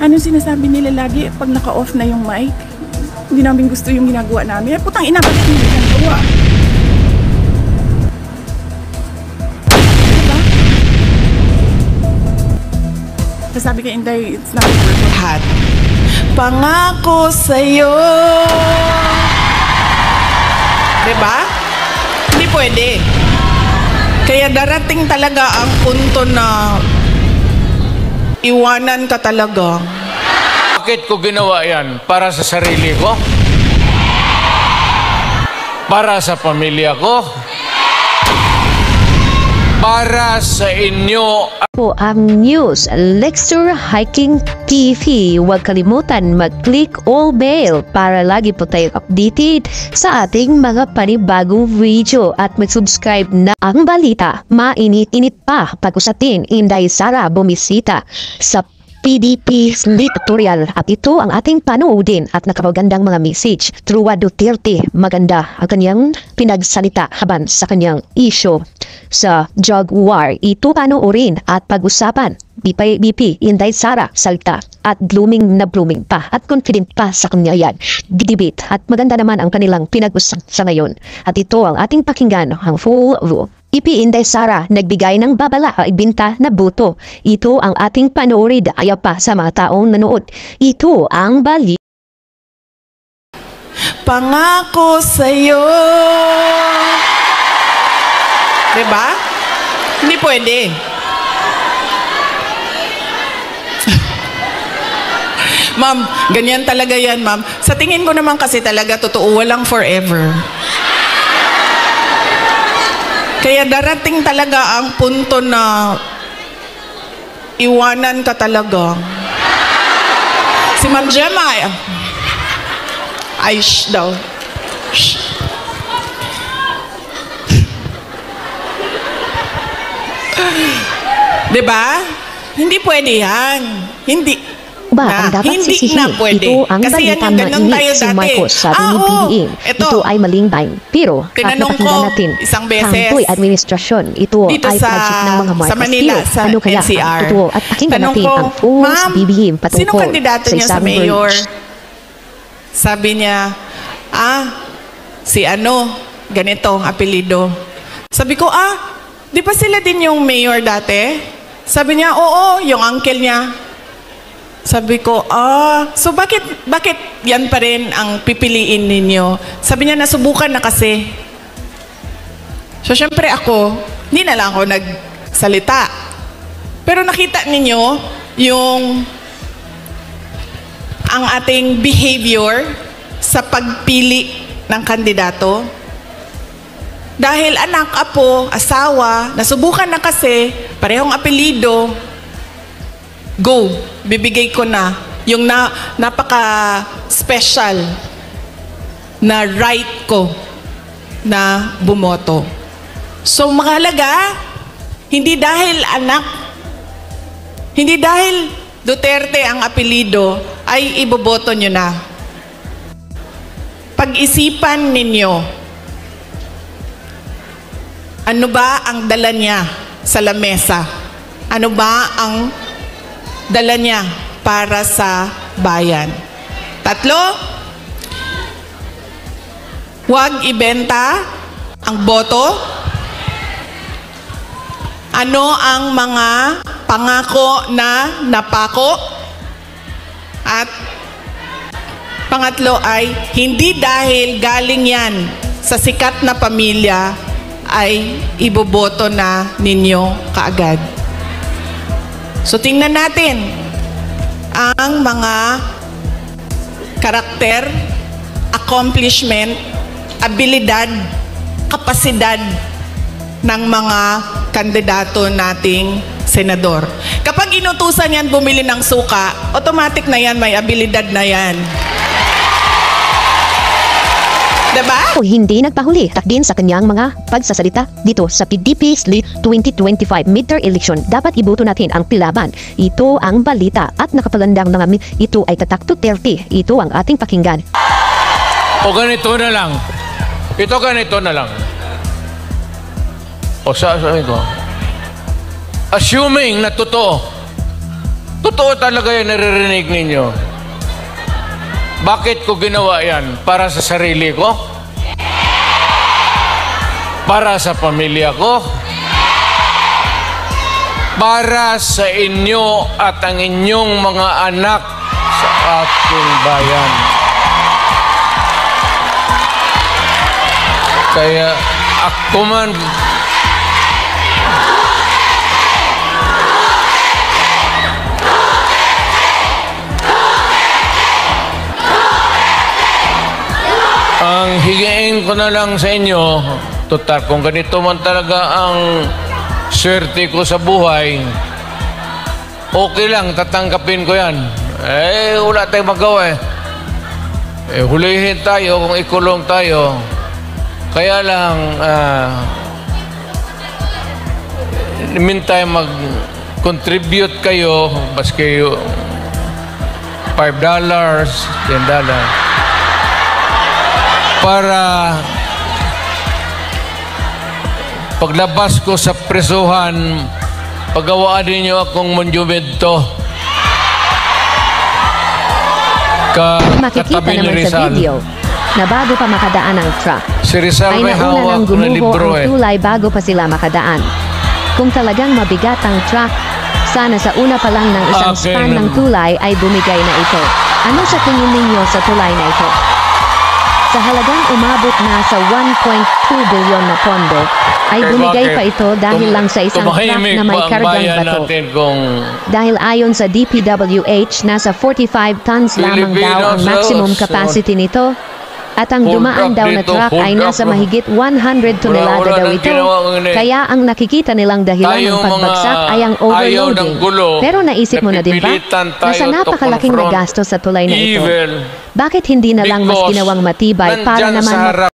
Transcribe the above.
Ano sinasabi nila lagi pag naka-off na yung mic? Hindi namin gusto yung ginagawa namin. Putang ina, bakit hindi ginagawa? Diba? Sasabi kay Inday, it's not lahat. Pangako sa'yo. Diba? Hindi pwede. Kaya darating talaga ang punto na iwanan ka talaga. Bakit ko ginawa yan? Para sa sarili ko? Para sa pamilya ko? Para sa inyo? Po ang news, Lecture Hiking TV. Huwag kalimutan mag-click all bell para lagi po tayong updated sa ating mga panibagong video at mag-subscribe na ang balita. Mainit-init pa pag-usatin, Inday Sara bumisita sa PDP Sleep Tutorial at ito ang ating panoodin at nakapagandang mga message. Trua Duterte, maganda ang kanyang pinagsalita haban sa kanyang issue sa drug war. Ito panoorin at pag-usapan. BP Inday Sara salta at blooming na blooming pa at confident pa sa kanya yan. Didibit at maganda naman ang kanilang pinag-usap sa ngayon. At ito ang ating pakinggan ang full view. Inday Sara nagbigay ng babala ay binta na buto. Ito ang ating panoorin ayaw pa sa mga taong nanood. Ito ang bali. Pangako sa'yo. Diba? Hindi pwede. Ma'am, ganyan talaga yan, ma'am. Sa tingin ko naman kasi talaga totoo, walang forever. Kaya darating talaga ang punto na iwanan ka talaga. Si Ma'am Gemma, ay shh daw. Shh. Diba? Hindi pwede yan. Hindi. Ang dapat hindi sisihin. na pwede. Ito ang kasi balita yan yung na init si Marcos sa PBBM. Ito ay maling time. Pero at napakinggan natin isang beses Kampoy administrasyon. Ito dito ay project ng mga Marcos. sa Manila, Pero, sa ano kaya NCR. ito? At pakinggan natin ang full BBM patungkol sino kandidato sa niya sa isang mayor? bridge. Sabi niya, si ano, ganito ang apelido. Sabi ko, di ba sila din yung mayor dati? Sabi niya, oo, yung uncle niya. Sabi ko, so bakit yan pa rin ang pipiliin ninyo? Sabi niya, nasubukan na kasi. So, syempre ako, hindi na lang ako nagsalita. Pero nakita ninyo yung ang ating behavior sa pagpili ng kandidato. Dahil anak, apo, asawa, nasubukan na kasi, parehong apelido, go, bibigay ko na yung napaka-special na right ko na bumoto. So, mahalaga, hindi dahil anak, hindi dahil Duterte ang apelido, ay iboboto nyo na. Pag-isipan ninyo, ano ba ang dala niya sa lamesa? Ano ba ang dala niya para sa bayan? 3, huwag ibenta ang boto. Ano ang mga pangako na napako? At pangatlo ay hindi dahil galing yan sa sikat na pamilya ay iboboto na ninyo kaagad. So tingnan natin ang mga karakter, accomplishment, abilidad, kapasidad ng mga kandidato nating senador. Kapag inutusan yan bumili ng suka, automatic na yan, may abilidad na yan. Diba? O hindi nagpahuli din sa kanyang mga pagsasalita dito sa PDP Sleep 2025 midterm election. Dapat iboto natin ang pilaban. Ito ang balita at nakapagandang mga ito ay tatak Duterte. Ito ang ating pakinggan. O ganito na lang. Ito ganito na lang. O sabi ko, assuming na totoo Totoo talaga yan, naririnig ninyo. Bakit ko ginawa yan? Para sa sarili ko? Para sa pamilya ko? Para sa inyo at ang inyong mga anak sa ating bayan. Kaya ako man ang higain ko na lang sa inyo, total, kung ganito man talaga ang swerte ko sa buhay, okay lang, tatanggapin ko yan. Wala tayong magawa hulihin tayo kung ikulong tayo. Kaya lang, meantime, mag-contribute kayo, baski $5, $10, para paglabas ko sa presuhan, pagawaan ninyo akong monumento. Makikita Katabi ni naman sa Rizal. video na bago pa makadaan ang truck, Si Rizal ay may nauna hawak nang na gumuho libro ang tulay bago pa sila makadaan. Kung talagang mabigat ang truck, sana sa una pa lang ng isang Okay span ng naman. tulay ay bumigay na ito. Ano sa tingin ninyo sa tulay na ito? Sa halagang umabot na sa 1.2 bilyon na pondo, ay bumigay pa ito dahil lang sa isang truck tumahimik na may ba ang kargang bayan bato. natin kung Dahil ayon sa DPWH, nasa 45 tons lamang daw ang Filipinos, maximum capacity nito. At ang Hold dumaan up daw na dito, truck hold ay up, nasa bro. mahigit 100 tonelada Wala daw nang ito. ginawa ang ini. Kaya ang nakikita nilang dahilan ng Tayo pagbagsak mga ay ang ayaw ng overloading. gulo, Pero naisip mo na din ba? napipilitan tayo Nasa to napakalaking confront nagastos sa tulay na ito. evil Bakit hindi na lang mas because ginawang matibay para nandyan naman sa harap